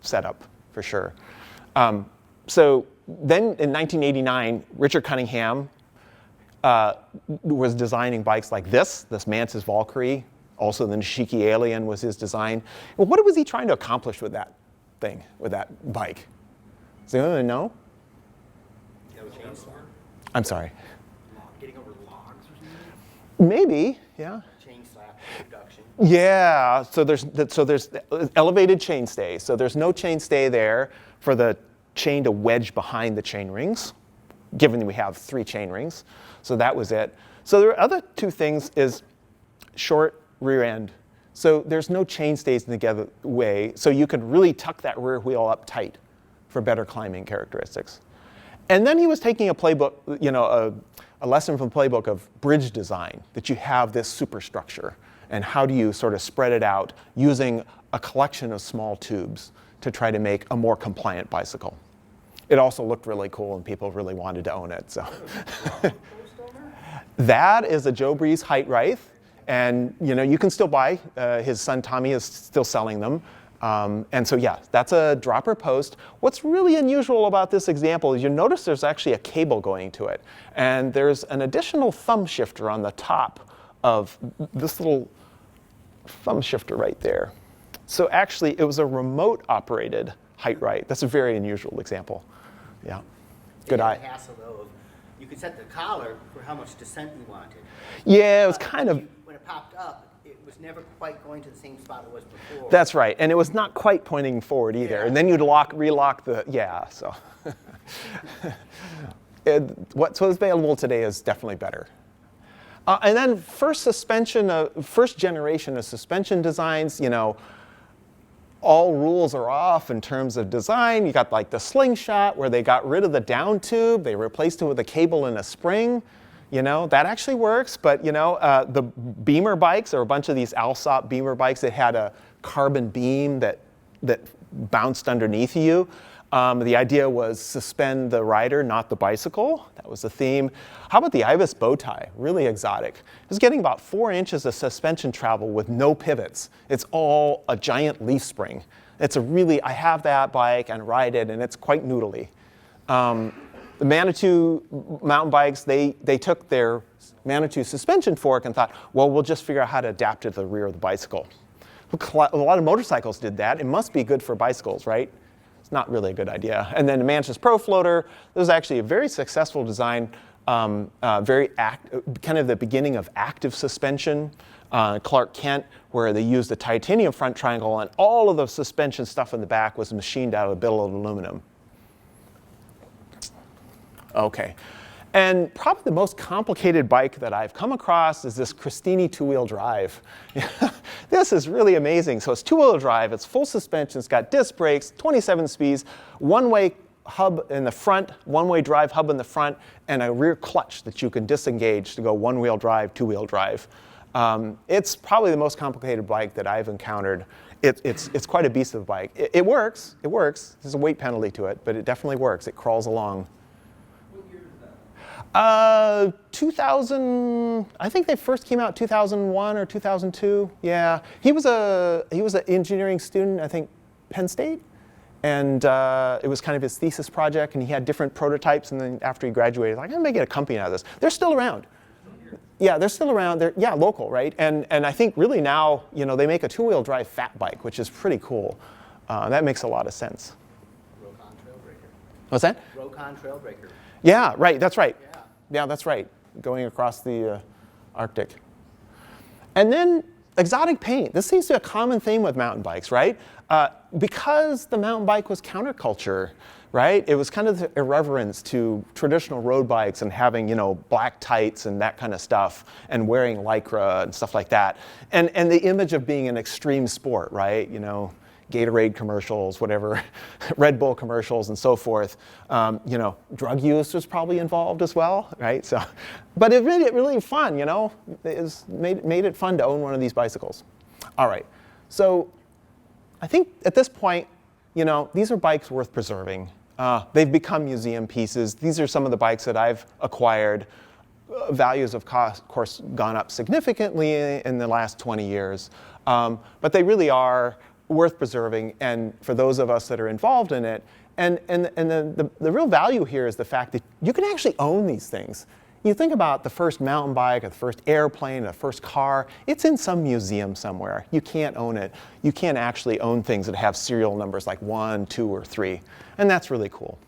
setup for sure. So then in 1989, Richard Cunningham was designing bikes like this Mantis Valkyrie. Also the Nishiki Alien was his design. Well, what was he trying to accomplish with that thing, with that bike? Does anyone know? I'm sorry. Getting over logs or something? Maybe, yeah. Chain slap reduction. Yeah, so there's elevated chain stay. So there's no chain stay there for the chain to wedge behind the chain rings, given that we have 3 chain rings. So that was it. So there are other 2 things is short rear end. So there's no chain stays in the way, so you could really tuck that rear wheel up tight for better climbing characteristics. And then he was taking a playbook, a lesson from the playbook of bridge design, that you have this superstructure, and how do you sort of spread it out using a collection of small tubes to try to make a more compliant bicycle. It also looked really cool and people really wanted to own it. So that is a Joe Breeze Height Wraith. And you can still buy. His son Tommy is still selling them. And so yeah, that's a dropper post. What's really unusual about this example is you notice there's actually a cable going to it. And there's an additional thumb shifter on the top of this little thumb shifter right there. So actually, it was a remote operated height right. That's a very unusual example. Yeah, good eye. The hassle though, you could set the collar for how much descent you wanted. Yeah, it was kind of. When it popped up, it was never quite going to the same spot it was before. That's right, and it was not quite pointing forward either. Yeah. And then you'd relock the, yeah, so. What's available today is definitely better. And then first generation of suspension designs, you know, all rules are off in terms of design. You got like the slingshot where they got rid of the down tube. They replaced it with a cable and a spring. You know, that actually works. But, you know, the Beamer bikes, or a bunch of these Alsop Beamer bikes that had a carbon beam that bounced underneath you. The idea was suspend the rider, not the bicycle. That was the theme. How about the Ibis bow tie? Really exotic. It was getting about 4 inches of suspension travel with no pivots. It's all a giant leaf spring. It's a really, I have that bike and ride it, and it's quite noodly. The Manitou mountain bikes, they took their Manitou suspension fork and thought, well, we'll just figure out how to adapt it to the rear of the bicycle. A lot of motorcycles did that. It must be good for bicycles, right? Not really a good idea. And then the Mantis Pro Floater, this was actually a very successful design, kind of the beginning of active suspension. Clark Kent, where they used the titanium front triangle, and all of the suspension stuff in the back was machined out of billet aluminum. Okay. And probably the most complicated bike that I've come across is this Christini two-wheel drive. This is really amazing. So it's two-wheel drive, it's full suspension, it's got disc brakes, 27 speeds, one-way hub in the front, one-way drive hub in the front, and a rear clutch that you can disengage to go one-wheel drive, two-wheel drive. It's probably the most complicated bike that I've encountered. It's quite a beast of a bike. It works. There's a weight penalty to it, but it definitely works. It crawls along. 2000, I think they first came out 2001 or 2002. Yeah, he was an engineering student, I think, Penn State, and it was kind of his thesis project. And he had different prototypes. And then after he graduated, like, I'm gonna get a company out of this. They're still around. Yeah, they're still around. They're local, right? And I think really now, you know, they make a two-wheel drive fat bike, which is pretty cool. That makes a lot of sense. Rokon Trailbreaker. What's that? Rokon Trailbreaker. Yeah, right. That's right. Yeah. Yeah, that's right. Going across the Arctic. And then exotic paint. This seems to be a common theme with mountain bikes, right? Because the mountain bike was counterculture, right? It was kind of the irreverence to traditional road bikes and having, you know, black tights and that kind of stuff, and wearing Lycra and stuff like that. And the image of being an extreme sport, right? You know, Gatorade commercials, whatever, Red Bull commercials, and so forth. You know, drug use was probably involved as well, right? So, but it made it really fun, you know. It made it fun to own one of these bicycles. All right, so I think at this point, you know, these are bikes worth preserving. They've become museum pieces. These are some of the bikes that I've acquired. Values of course gone up significantly in the last 20 years, but they really are worth preserving, and for those of us that are involved in it. And the real value here is the fact that you can actually own these things. You think about the first mountain bike, or the first airplane, the first car, it's in some museum somewhere. You can't own it. You can't actually own things that have serial numbers like 1, 2, or 3. And that's really cool.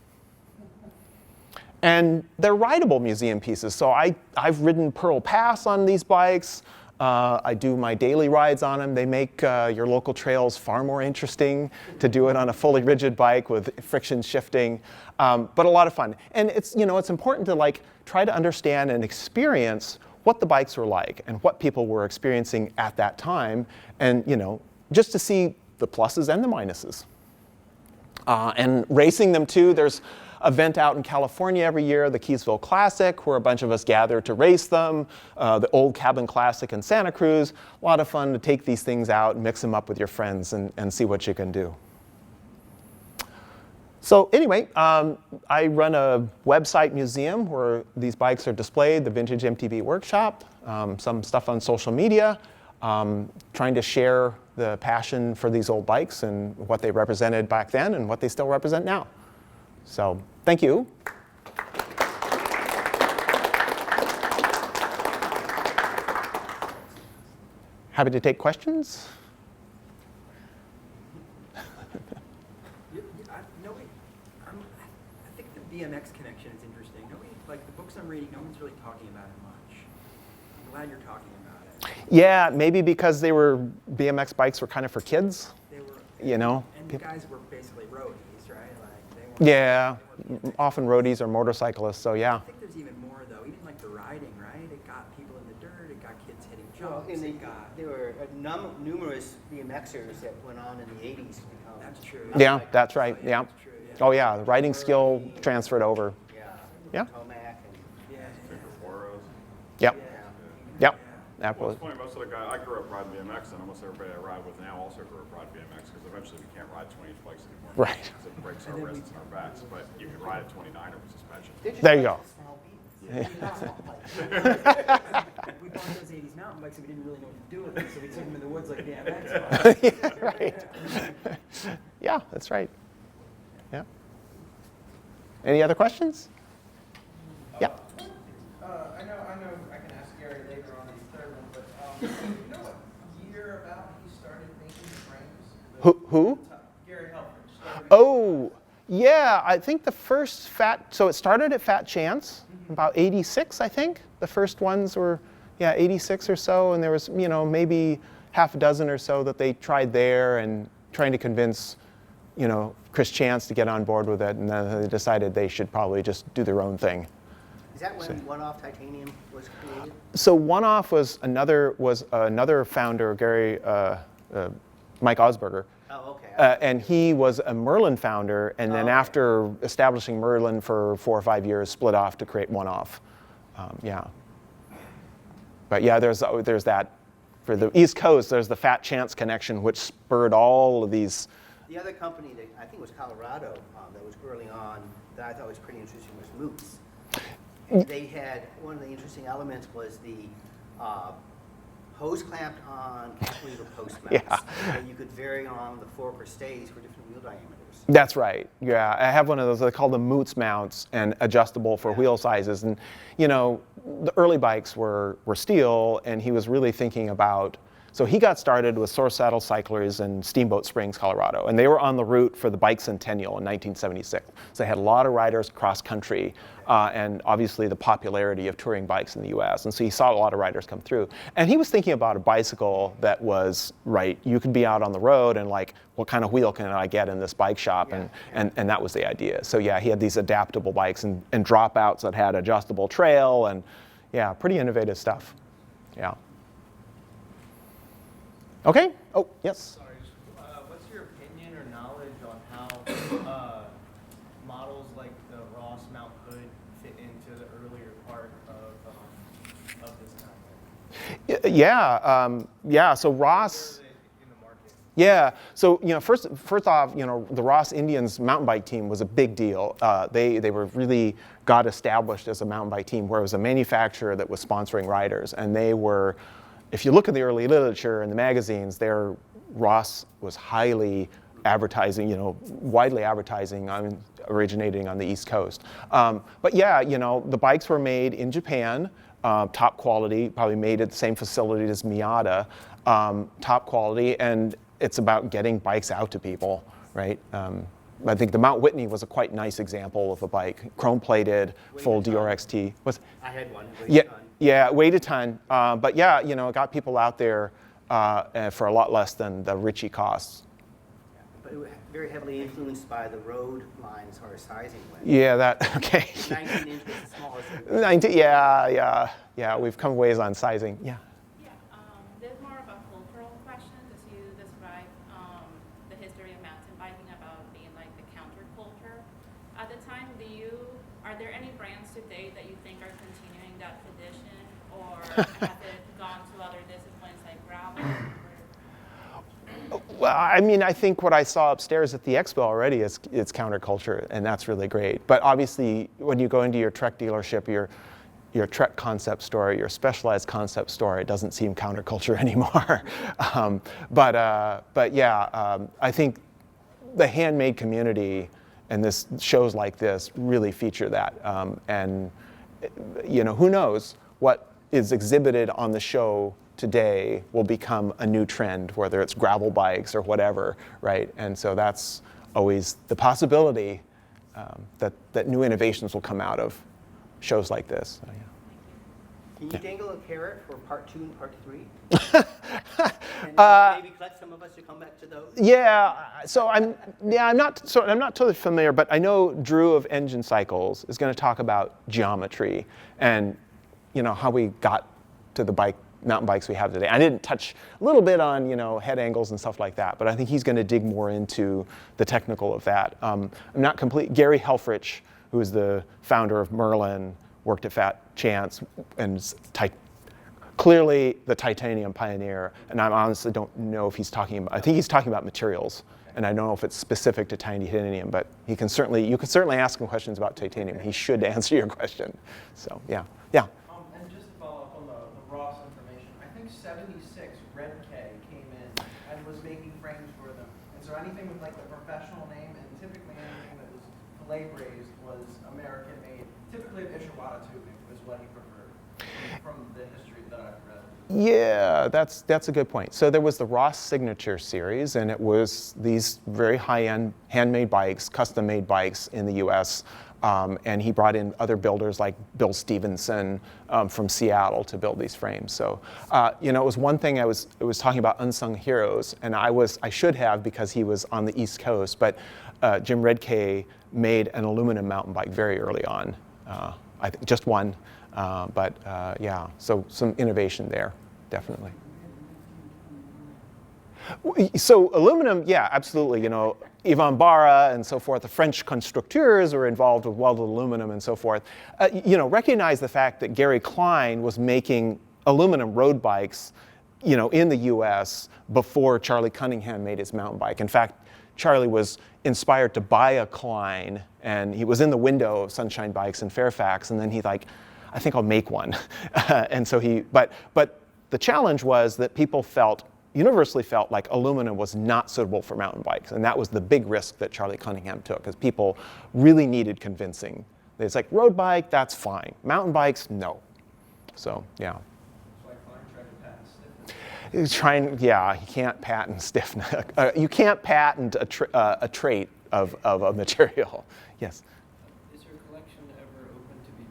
And they're rideable museum pieces. So I've ridden Pearl Pass on these bikes. I do my daily rides on them. They make your local trails far more interesting to do it on a fully rigid bike with friction shifting, but a lot of fun. And it's, you know, it's important to like try to understand and experience what the bikes were like and what people were experiencing at that time, and, you know, just to see the pluses and the minuses. And racing them too. There's an event out in California every year, the Keysville Classic, where a bunch of us gather to race them. The Old Cabin Classic in Santa Cruz. A lot of fun to take these things out and mix them up with your friends and see what you can do. So anyway, I run a website museum where these bikes are displayed, the Vintage MTB Workshop, some stuff on social media, trying to share the passion for these old bikes and what they represented back then and what they still represent now. So thank you. Happy to take questions. I think the BMX connection is interesting. Nobody, like the books I'm reading, no one's really talking about it much. I'm glad you're talking about it. Yeah, maybe because BMX bikes were kind of for kids, They were, you know? and the guys were basically roadies, right? Like they weren't, Yeah, they weren't- often roadies or motorcyclists, so yeah. I think there's even more though. Even like the riding, right? It got people in the dirt. It got kids hitting Well, jumps. It got. there were numerous BMXers that went on in the 80s to become. That's true. Yeah, that's right, yeah. That's true, yeah. Oh yeah, the riding skill transferred over. Yeah. Yeah. Tomac and. Yeah. Yep, Yeah. yep, Well, absolutely. it's funny, most of the guys, I grew up riding BMX, and almost everybody I ride with now also grew up riding BMX, because eventually we can't ride 20-inch bikes anymore. Right. Because it breaks our wrists and our backs, but you can ride a 29er with suspension. There you go. We bought those 80s mountain bikes and we didn't really know what to do with them, so we took them in the woods like BMX bikes. Yeah, right. Yeah, that's right. Yeah. Any other questions? Yeah. I know I can ask Gary later on the third one, but do you know what year about he started making the frames? Who? Gary Helfrich started making Oh, yeah, I think the first so it started at Fat Chance, about 86, I think. The first ones were, 86 or so, and there was, maybe half a dozen or so that they tried there and trying to convince, Chris Chance to get on board with it, and then they decided they should probably just do their own thing. Is that when one-off titanium was created? So One-Off was another founder, Gary, Mike Osberger. Oh, okay. And he was a Merlin founder, and then after establishing Merlin for 4 or 5 years, split off to create One-Off. Yeah. But yeah, there's that, for the East Coast, there's the Fat Chance connection, which spurred all of these. The other company that I think was Colorado that was early on that I thought was pretty interesting was Moose. They had, one of the interesting elements was the hose clamped on cantilever post mounts. Yeah. So you could vary on the fork or stays for different wheel diameters. That's right. Yeah, I have one of those. They call them Moots mounts and adjustable for wheel sizes. And the early bikes were steel, and he was really thinking about. So he got started with Source Saddle Cyclers in Steamboat Springs, Colorado, and they were on the route for the Bicentennial in 1976. So they had a lot of riders cross country, and obviously the popularity of touring bikes in the U.S. And so he saw a lot of riders come through. And he was thinking about a bicycle that was, right, you could be out on the road and like, what kind of wheel can I get in this bike shop? And that was the idea. So yeah, he had these adaptable bikes and dropouts that had adjustable trail, and yeah, pretty innovative stuff. Yeah. Okay. Oh, yes. Sorry, what's your opinion or knowledge on how models like the Ross Mount Hood fit into the earlier part of this content? Yeah. So Ross. Where are they in the market? Yeah. So first off, the Ross Indians mountain bike team was a big deal. They were really got established as a mountain bike team, where it was a manufacturer that was sponsoring riders, and they were. If you look at the early literature in the magazines, Ross was highly advertising, widely advertising, originating on the East Coast. But yeah, the bikes were made in Japan, top quality, probably made at the same facility as Miata, top quality, and it's about getting bikes out to people, right? I think the Mount Whitney was a quite nice example of a bike, chrome-plated, full DRXT. I had one. Yeah, weighed a ton, but yeah, it got people out there for a lot less than the Ritchie costs. But it was very heavily influenced by the road line as far as sizing went. Yeah, okay. 19 inches is the smallest. 19, yeah, we've come ways on sizing, yeah. Yeah, this is more of a cultural question, as you describe the history of mountain biking about being like the counterculture. At the time, are there any brands today that you think are continuing that tradition, or have it gone to other disciplines like gravel? Well, I think what I saw upstairs at the expo already is counterculture, and that's really great. But obviously, when you go into your Trek dealership, your Trek concept store, your Specialized concept store, it doesn't seem counterculture anymore. But yeah, I think the handmade community and this shows like this really feature that. And who knows what is exhibited on the show today will become a new trend, whether it's gravel bikes or whatever, right? And so that's always the possibility that new innovations will come out of shows like this. So, yeah. Can you dangle a carrot for part 2 and part 3? And maybe collect some of us to come back to those? Yeah, so I'm not totally familiar, but I know Drew of Engine Cycles is going to talk about geometry and how we got to the mountain bikes we have today. I didn't touch a little bit on head angles and stuff like that, but I think he's going to dig more into the technical of that. I'm not complete. Gary Helfrich, who is the founder of Merlin, worked at Fat Chance and clearly the titanium pioneer. And I honestly don't know if he's talking about. I think he's talking about materials, and I don't know if it's specific to titanium. But you can certainly ask him questions about titanium. He should answer your question. So yeah. And just to follow up on the Ross information, I think 76 Red K came in and was making frames for them. And so anything with like the professional name and typically anything that was fillet braised was American made. Typically Ishawada tubing was what he preferred from the history that I've read. Yeah, that's a good point. So there was the Ross Signature series, and it was these very high-end handmade bikes, custom-made bikes in the U.S. And he brought in other builders like Bill Stevenson from Seattle to build these frames. So, it was one thing I was talking about unsung heroes, and I should have because he was on the East Coast, but Jim Redkay made an aluminum mountain bike very early on. I think just one, but yeah, so some innovation there, definitely. So aluminum, yeah, absolutely. Yvon Barra and so forth, the French constructeurs were involved with welded aluminum and so forth. Recognize the fact that Gary Klein was making aluminum road bikes, in the U.S. before Charlie Cunningham made his mountain bike. In fact, Charlie was inspired to buy a Klein, and he was in the window of Sunshine Bikes in Fairfax, and then he's like, I think I'll make one. And so but the challenge was that people universally felt like aluminum was not suitable for mountain bikes, and that was the big risk that Charlie Cunningham took, because people really needed convincing. It's like, road bike, that's fine. Mountain bikes, no. So, yeah. That's why Klein tried to patent stiffness. You can't patent stiffness. You can't patent a trait of a material. Yes? Is your collection ever open to be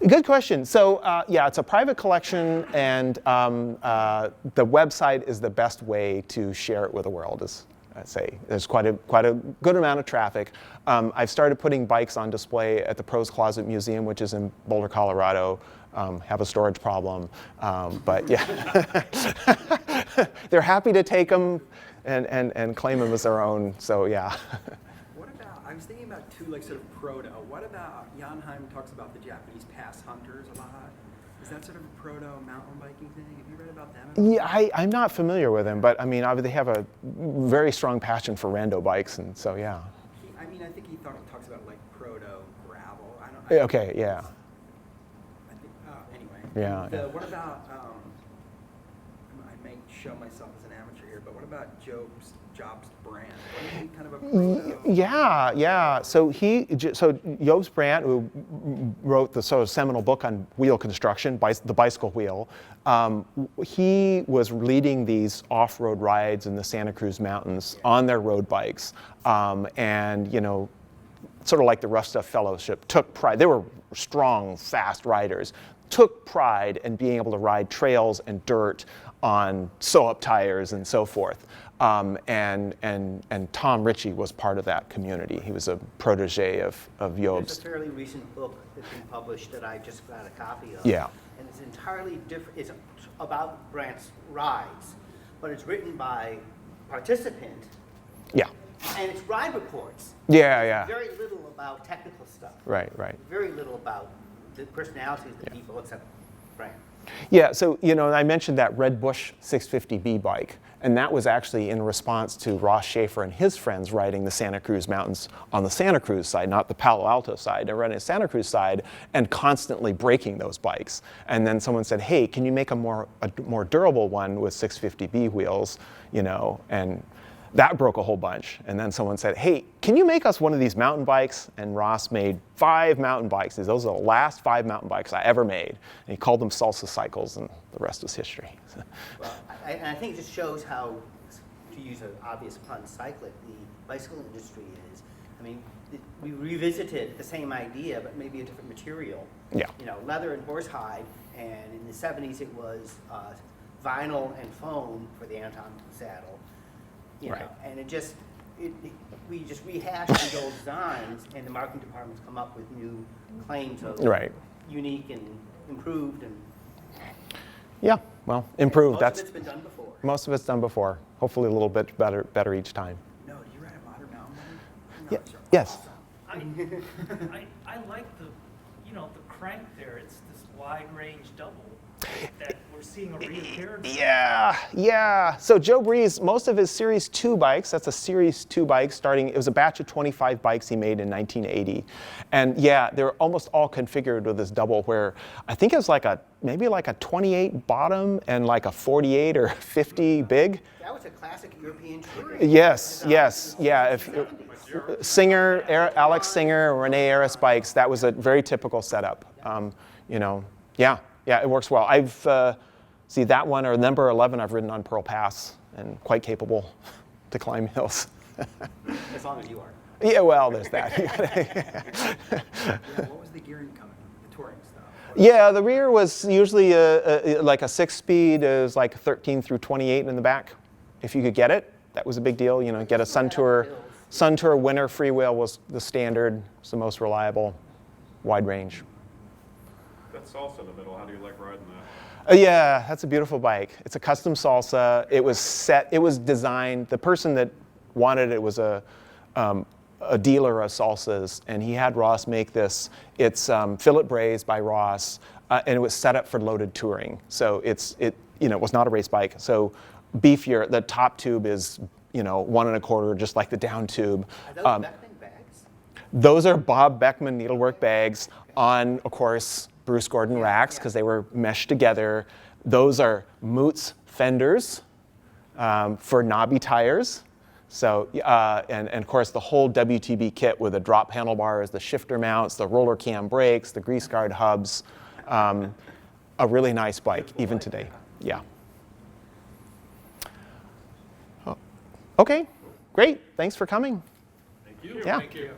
viewed? Good question. So it's a private collection, and the website is the best way to share it with the world. As I say, there's quite a good amount of traffic. I've started putting bikes on display at the Pros Closet Museum, which is in Boulder, Colorado. Have a storage problem, but yeah, they're happy to take them and claim them as their own. So yeah. I was thinking about two, sort of proto. What about Janheim talks about the Japanese pass hunters a lot? Is that sort of a proto mountain biking thing? Have you read about them at all? Yeah, I'm not familiar with them, but I mean, they have a very strong passion for rando bikes, and so yeah. I think he talks about proto gravel. Okay, yeah. Anyway. Yeah. What about? I may show myself as an amateur here, but what about Job's Brand? Wasn't he kind of a proto? Yeah. So Jobs Brandt, who wrote the sort of seminal book on wheel construction, the bicycle wheel, he was leading these off-road rides in the Santa Cruz Mountains on their road bikes, and sort of like the Rough Stuff Fellowship, took pride. They were strong, fast riders. Took pride in being able to ride trails and dirt on sew-up tires and so forth. And Tom Ritchie was part of that community. He was a protege of Jobs. There's a fairly recent book that's been published that I just got a copy of. Yeah. And it's entirely different. It's about Brandt's rides, but it's written by participant. Yeah. And it's ride reports. Yeah. Very little about technical stuff. Right. Very little about the personalities of the people except Brandt. Yeah, so I mentioned that Red Bush 650B bike, and that was actually in response to Ross Schaefer and his friends riding the Santa Cruz Mountains on the Santa Cruz side, not the Palo Alto side. They're riding the Santa Cruz side and constantly breaking those bikes. And then someone said, hey, can you make a more durable one with 650B wheels, and that broke a whole bunch. And then someone said, hey, can you make us one of these mountain bikes? And Ross made 5 mountain bikes. Those are the last 5 mountain bikes I ever made. And he called them salsa cycles, and the rest was history. Well, I think it just shows how, to use an obvious pun, cyclic the bicycle industry is. I mean, we revisited the same idea, but maybe a different material. Yeah. Leather and horsehide, and in the 70s it was vinyl and foam for the anatomical saddle. Right. And we just rehashed the old designs, and the marketing departments come up with new claims of unique and improved. And yeah, well, improved. most of it's been done before. Most of it's done before. Hopefully a little bit better each time. No, do you ride a modern mountain bike? Yeah. No, sure. Yes. I like the crank there. It's this wide range double that we're seeing a reappearance. Yeah. So Joe Breeze, most of his Series 2 bikes, that's a Series 2 bike starting, it was a batch of 25 bikes he made in 1980. And yeah, they're almost all configured with this double where I think it was maybe like a 28 bottom and like a 48 or 50 big. That was a classic European touring. Yes. Yeah. If Singer, Alex Singer, Renee Aris bikes, that was a very typical setup. Yeah, it works well. I've see that one or number 11 I've ridden on Pearl Pass and quite capable to climb hills. As long as you are. Yeah, well, there's that. What was the gearing coming? The touring stuff? Yeah, the rear was usually like a 6-speed, is like 13 through 28 in the back. If you could get it, that was a big deal. Get a Sun Tour Winter freewheel was the standard. It's the most reliable, wide range. That salsa in the middle, how do you like riding that? Yeah, that's a beautiful bike. It's a custom salsa. It was designed, the person that wanted it was a dealer of salsas, and he had Ross make this. It's fillet braised by Ross, and it was set up for loaded touring. So it was not a race bike. So beefier, the top tube is 1 1/4, just like the down tube. Are those Beckman bags? Those are Bob Beckman needlework bags on, of course, Bruce Gordon racks because they were meshed together. Those are Moots fenders for knobby tires. So, and of course the whole WTB kit with the drop handlebars, the shifter mounts, the roller cam brakes, the grease guard hubs. A really nice bike, even today. Yeah. Oh. Okay, great. Thanks for coming. Thank you. Yeah. Thank you.